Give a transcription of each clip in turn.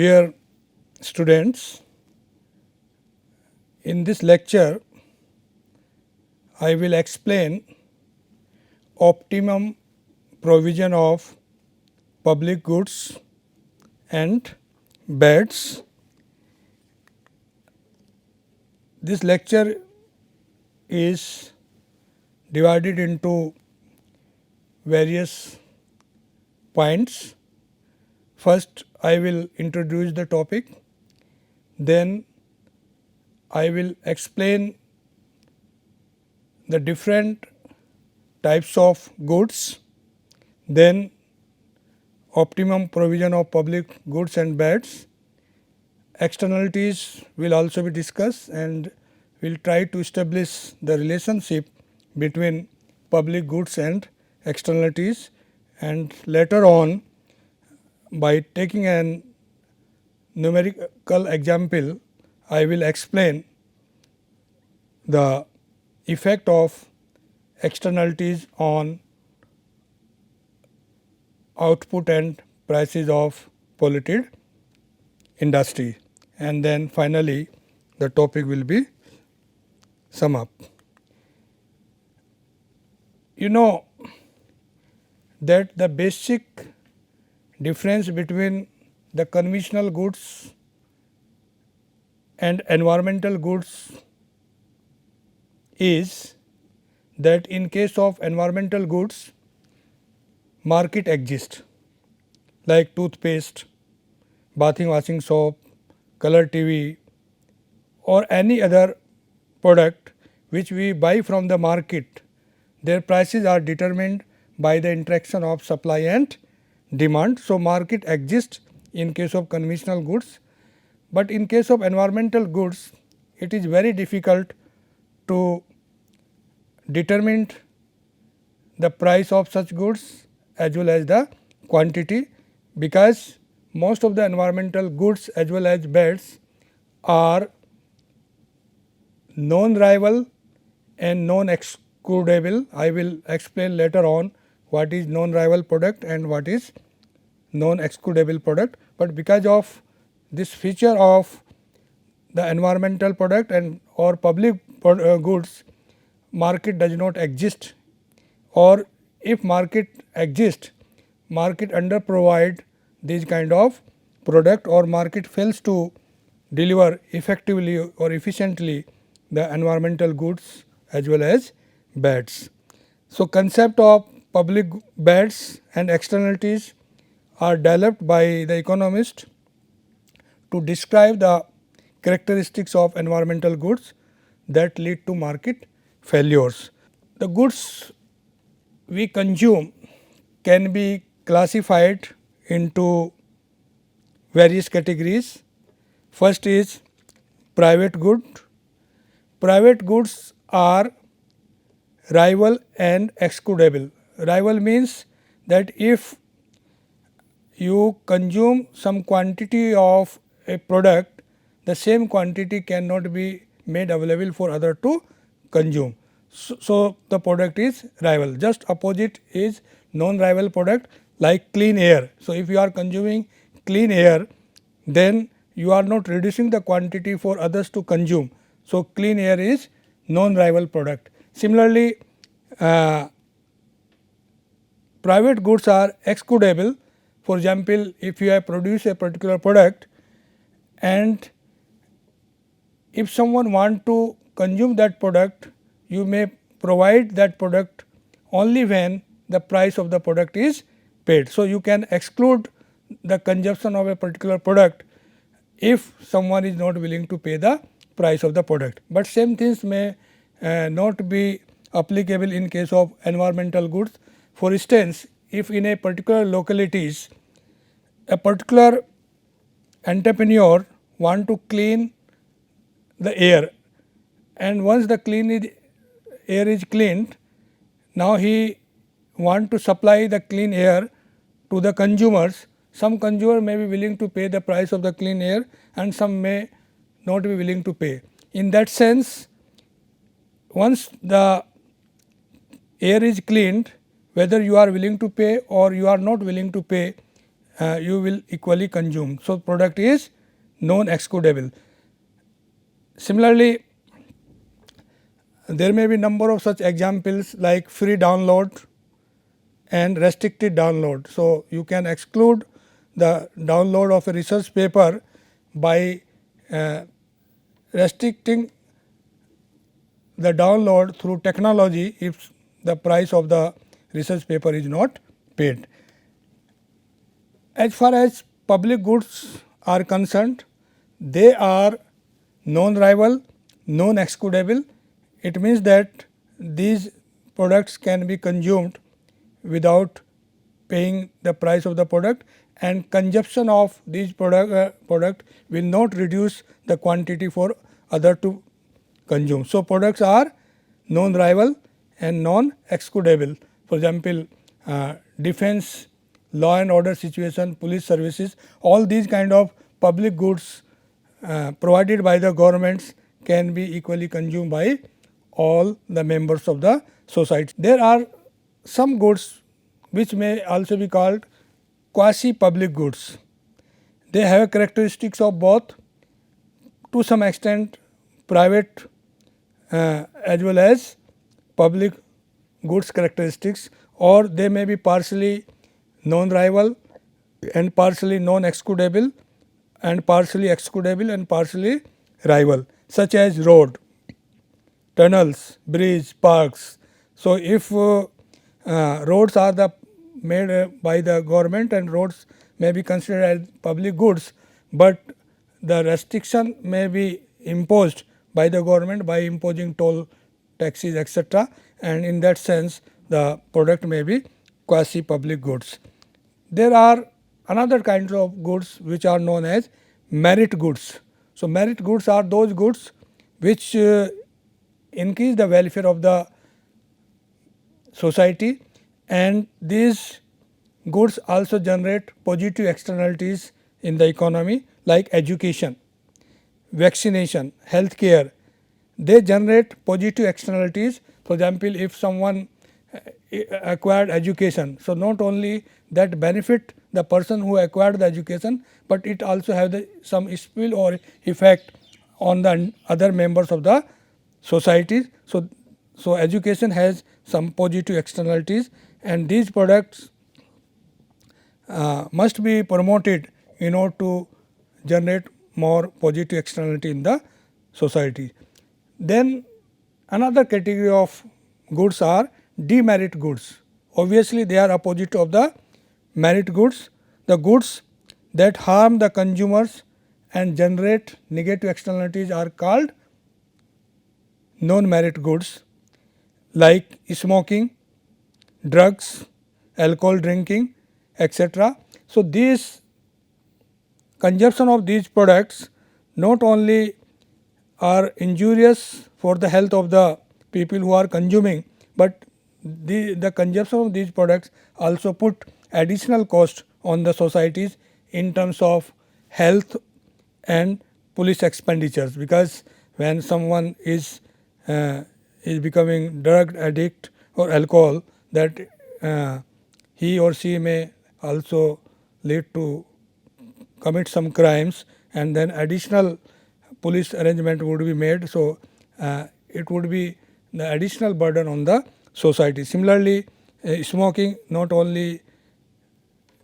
Dear students, in this lecture I will explain optimum provision of public goods and bads. This lecture is divided into various points. First, I will introduce the topic, then I will explain the different types of goods, then optimum provision of public goods and bads. Externalities will also be discussed, and we will try to establish the relationship between public goods and externalities, and later on by taking an numerical example I will explain the effect of externalities on output and prices of polluted industry, and then finally the topic will be sum up. You know that the basic difference between the conventional goods and environmental goods is that in case of environmental goods, market exists like toothpaste, bathing washing soap, color TV or any other product which we buy from the market. Their prices are determined by the interaction of supply and demand. So, market exists in case of conventional goods, but in case of environmental goods it is very difficult to determine the price of such goods as well as the quantity, because most of the environmental goods as well as bads are non-rival and non-excludable. I will explain later on what is non-rival product and what is non-excludable product, but because of this feature of the environmental product and or public goods, market does not exist, or if market exists, market under provide these kind of product, or market fails to deliver effectively or efficiently the environmental goods as well as bads. So, concept of public bads and externalities are developed by the economist to describe the characteristics of environmental goods that lead to market failures. The goods we consume can be classified into various categories. First is private good. Private goods are rival and excludable. Rival means that if you consume some quantity of a product, the same quantity cannot be made available for other to consume. So, the product is rival. Just opposite is non-rival product like clean air. So, if you are consuming clean air, then you are not reducing the quantity for others to consume. So, clean air is non-rival product. Similarly, private goods are excludable. For example, if you have produced a particular product and if someone want to consume that product, you may provide that product only when the price of the product is paid. So, you can exclude the consumption of a particular product if someone is not willing to pay the price of the product, but same things may not be applicable in case of environmental goods. For instance, if in a particular localities a particular entrepreneur want to clean the air, and once the air is cleaned, now he want to supply the clean air to the consumers. Some consumer may be willing to pay the price of the clean air and some may not be willing to pay. In that sense, once the air is cleaned, whether you are willing to pay or you are not willing to pay, you will equally consume. So, product is non-excludable. Similarly, there may be number of such examples like free download and restricted download. So, you can exclude the download of a research paper by restricting the download through technology if the price of the research paper is not paid. As far as public goods are concerned, they are non-rival, non-excludable. It means that these products can be consumed without paying the price of the product, and consumption of these product will not reduce the quantity for other to consume. So, products are non-rival and non-excludable. For example, defense, law and order situation, police services, all these kind of public goods provided by the governments can be equally consumed by all the members of the society. There are some goods which may also be called quasi public goods. They have characteristics of both, to some extent private as well as public goods characteristics, or they may be partially non-rival and partially non-excludable and partially excludable and partially rival, such as road, tunnels, bridge, parks. So, if roads are the made by the government and roads may be considered as public goods, but the restriction may be imposed by the government by imposing toll, taxes, etc., and in that sense the product may be quasi public goods. There are another kinds of goods which are known as merit goods. So, merit goods are those goods which increase the welfare of the society, and these goods also generate positive externalities in the economy like education, vaccination, health care. They generate positive externalities. For example, if someone acquired education, so not only that benefit the person who acquired the education, but it also have some spill or effect on the other members of the society. So, education has some positive externalities, and these products must be promoted in order to generate more positive externality in the society. Then another category of goods are demerit goods. Obviously, they are opposite of the merit goods. The goods that harm the consumers and generate negative externalities are called non-merit goods, like smoking, drugs, alcohol drinking, etc. So, these consumption of these products not only are injurious for the health of the people who are consuming, but the consumption of these products also put additional cost on the societies in terms of health and police expenditures, because when someone is becoming drug addict or alcohol, that he or she may also lead to commit some crimes, and then additional police arrangement would be made. So, it would be the additional burden on the society. Similarly, smoking not only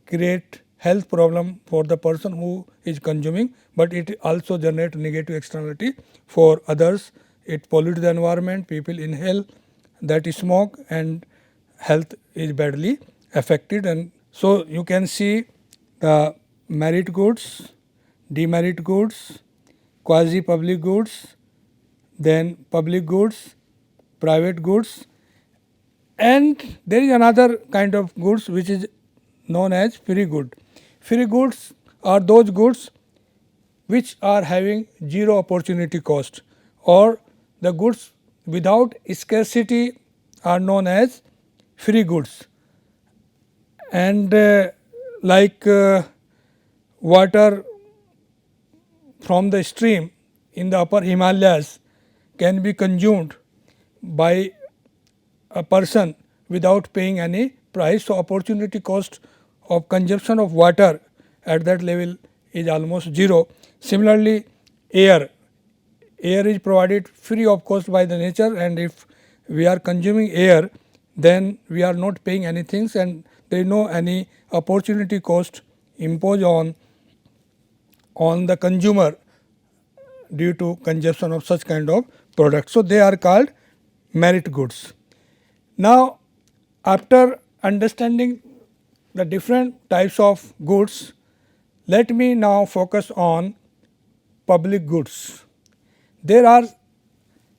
create health problem for the person who is consuming, but it also generate negative externality for others. It pollutes the environment, people inhale that smoke and health is badly affected. And so, you can see the merit goods, demerit goods, quasi public goods, then public goods, private goods, and there is another kind of goods which is known as free good. Free goods are those goods which are having zero opportunity cost, or the goods without scarcity are known as free goods. And like water from the stream in the upper Himalayas can be consumed by a person without paying any price. So, opportunity cost of consumption of water at that level is almost 0. Similarly, air is provided free of cost by the nature, and if we are consuming air, then we are not paying anything, and there is no any opportunity cost imposed on the consumer due to consumption of such kind of products. So, they are called merit goods. Now, after understanding the different types of goods, let me now focus on public goods. There are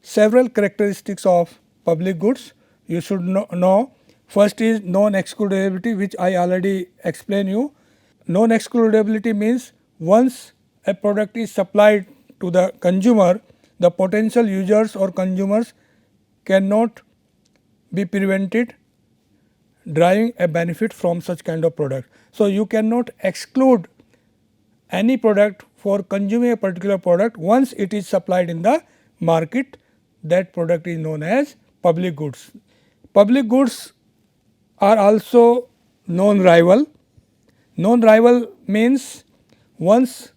several characteristics of public goods you should know. First is non-excludability, which I already explained you. Non-excludability means once a product is supplied to the consumer, the potential users or consumers cannot be prevented deriving a benefit from such kind of product. So, you cannot exclude any product for consuming a particular product. Once it is supplied in the market, that product is known as public goods. Public goods are also non-rival. Non-rival means once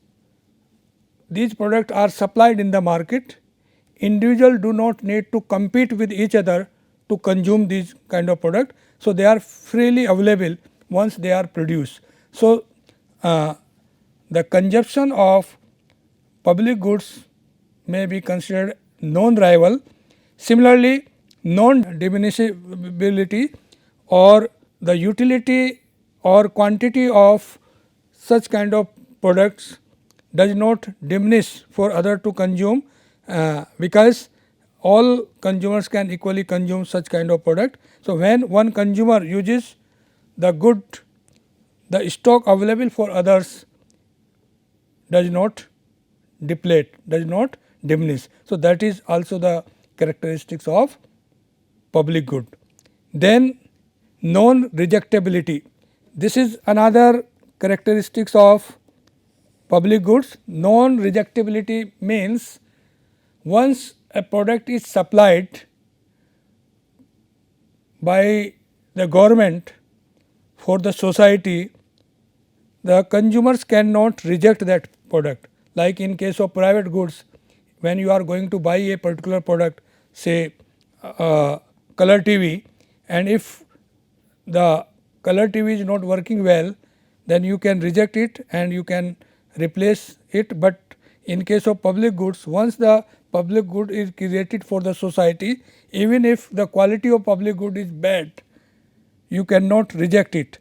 these products are supplied in the market, individuals do not need to compete with each other to consume these kind of product. So, they are freely available once they are produced. So, the consumption of public goods may be considered non-rival. Similarly, non-diminishability or the utility or quantity of such kind of products does not diminish for other to consume, because all consumers can equally consume such kind of product. So, when one consumer uses the good, the stock available for others does not deplete, does not diminish. So, that is also the characteristics of public good. Then non-rejectability, this is another characteristics of public goods. Non-rejectability means once a product is supplied by the government for the society, the consumers cannot reject that product. Like in case of private goods, when you are going to buy a particular product, say color TV, and if the color TV is not working well, then you can reject it and you can replace it. But in case of public goods, once the public good is created for the society, even if the quality of public good is bad, you cannot reject it,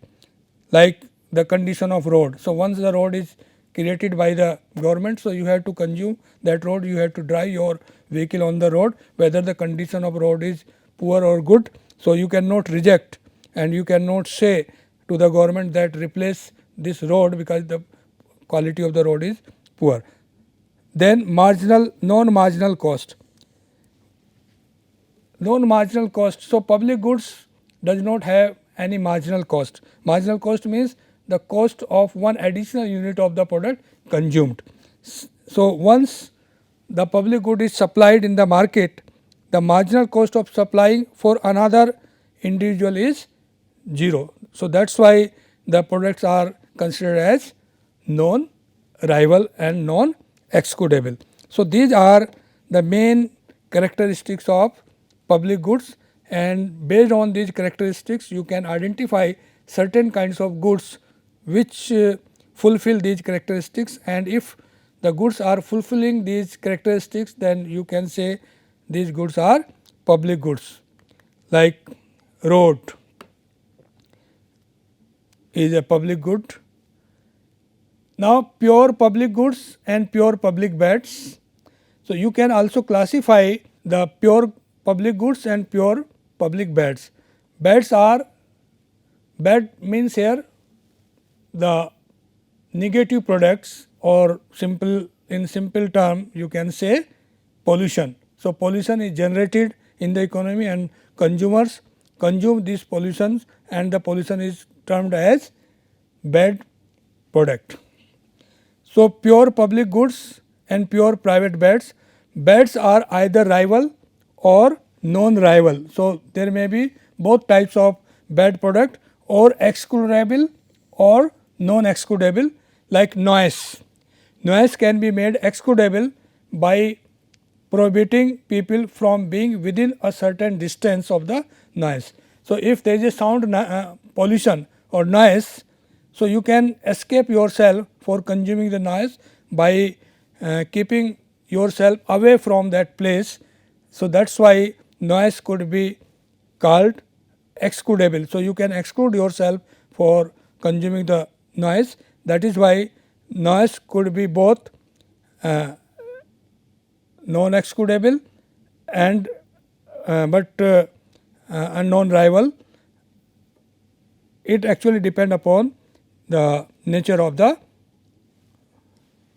like the condition of road. So, once the road is created by the government, so you have to consume that road, you have to drive your vehicle on the road, whether the condition of road is poor or good. So, you cannot reject and you cannot say to the government that replace this road because the quality of the road is poor. Then non-marginal cost. Non-marginal cost. So, public goods does not have any marginal cost. Marginal cost means the cost of one additional unit of the product consumed. So, once the public good is supplied in the market, the marginal cost of supplying for another individual is 0. So, that is why the products are considered as non-rival and non-excludable. So, these are the main characteristics of public goods, and based on these characteristics you can identify certain kinds of goods which fulfill these characteristics, and if the goods are fulfilling these characteristics, then you can say these goods are public goods. Like road is a public good. Now, pure public goods and pure public bads. So, you can also classify the pure public goods and pure public bads. Bads are, bad means here the negative products, or in simple term you can say pollution. So, pollution is generated in the economy and consumers consume these pollutions, and the pollution is termed as bad product. So, pure public goods and pure private bads. Bads are either rival or non-rival. So, there may be both types of bad product, or excludable or non-excludable, like noise. Noise can be made excludable by prohibiting people from being within a certain distance of the noise. So, if there is a sound pollution or noise, so you can escape yourself for consuming the noise by keeping yourself away from that place. So, that is why noise could be called excludable. So, you can exclude yourself for consuming the noise. That is why noise could be both non-excludable and non-rival. It actually depend upon the nature of the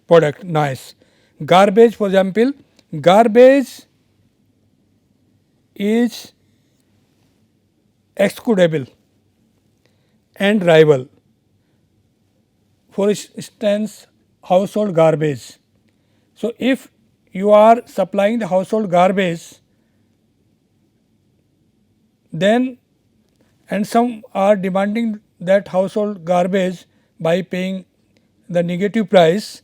product noise. Garbage, for example, garbage is excludable and rival. For instance, household garbage. So, if you are supplying the household garbage, then and some are demanding that household garbage by paying the negative price,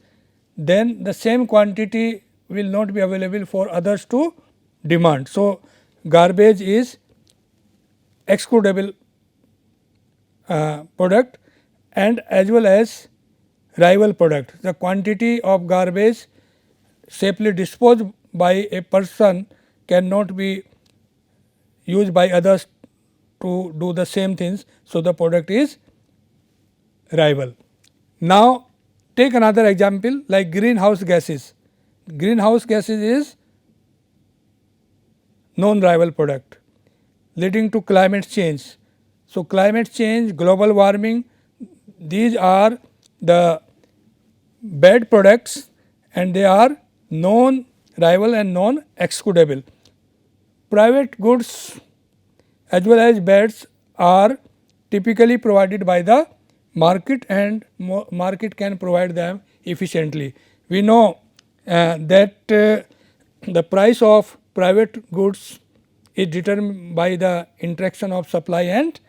then the same quantity will not be available for others to demand. So, garbage is excludable product and as well as rival product. The quantity of garbage safely disposed by a person cannot be used by others to do the same things. So, the product is rival. Now, take another example like greenhouse gases. Greenhouse gases is non-rival product leading to climate change. So, climate change, global warming, these are the bad products and they are non-rival and non-excludable. Private goods as well as bads are typically provided by the market and market can provide them efficiently. We know that the price of private goods is determined by the interaction of supply and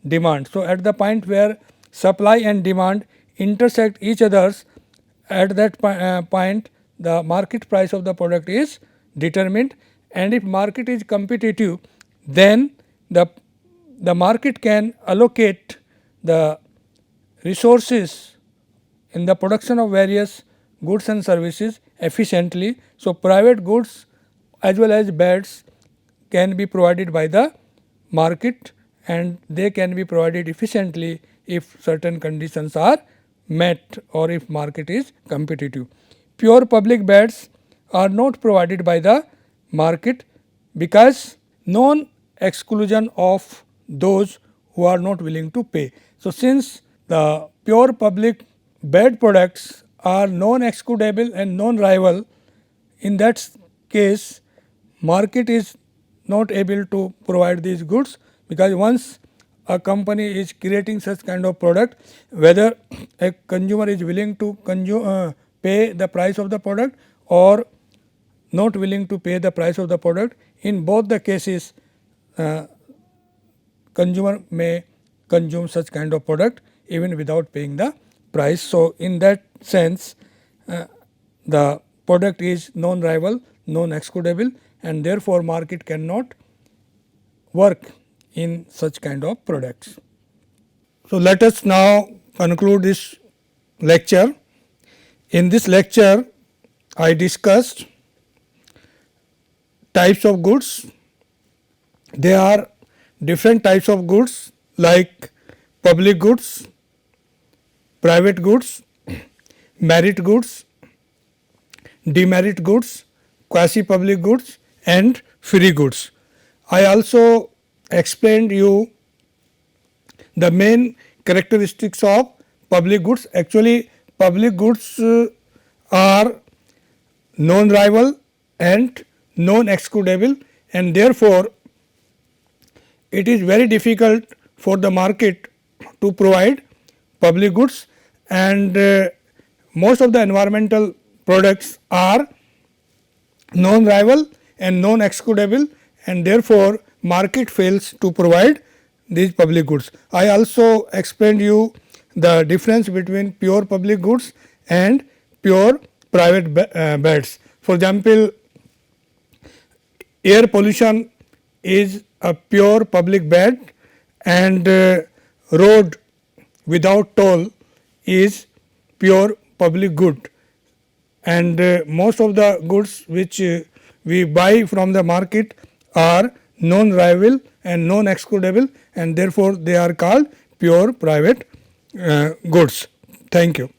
demand. So, at the point where supply and demand intersect each others, at that point the market price of the product is determined, and if market is competitive, then the market can allocate the resources in the production of various goods and services efficiently. So, private goods as well as bads can be provided by the market and they can be provided efficiently if certain conditions are met or if market is competitive. Pure public bads are not provided by the market because non-exclusion of those who are not willing to pay. So, since the pure public bad products are non-excludable and non-rival, in that case market is not able to provide these goods, because once a company is creating such kind of product, whether a consumer is willing to pay the price of the product or not willing to pay the price of the product, in both the cases consumer may consume such kind of product even without paying the price. So, in that sense the product is non-rival, non-excludable, and therefore, market cannot work in such kind of products. So, let us now conclude this lecture. In this lecture, I discussed types of goods. There are different types of goods like public goods, private goods, merit goods, demerit goods, quasi public goods and free goods. I also explained you the main characteristics of public goods. Actually, public goods are non-rival and non-excludable, and therefore, it is very difficult for the market to provide public goods, and most of the environmental products are non-rival and non-excludable, and therefore, market fails to provide these public goods. I also explained you the difference between pure public goods and pure private bads. For example, air pollution is a pure public bad, and road without toll is pure public good, and most of the goods which we buy from the market are non-rival and non-excludable, and therefore, they are called pure private goods. Thank you.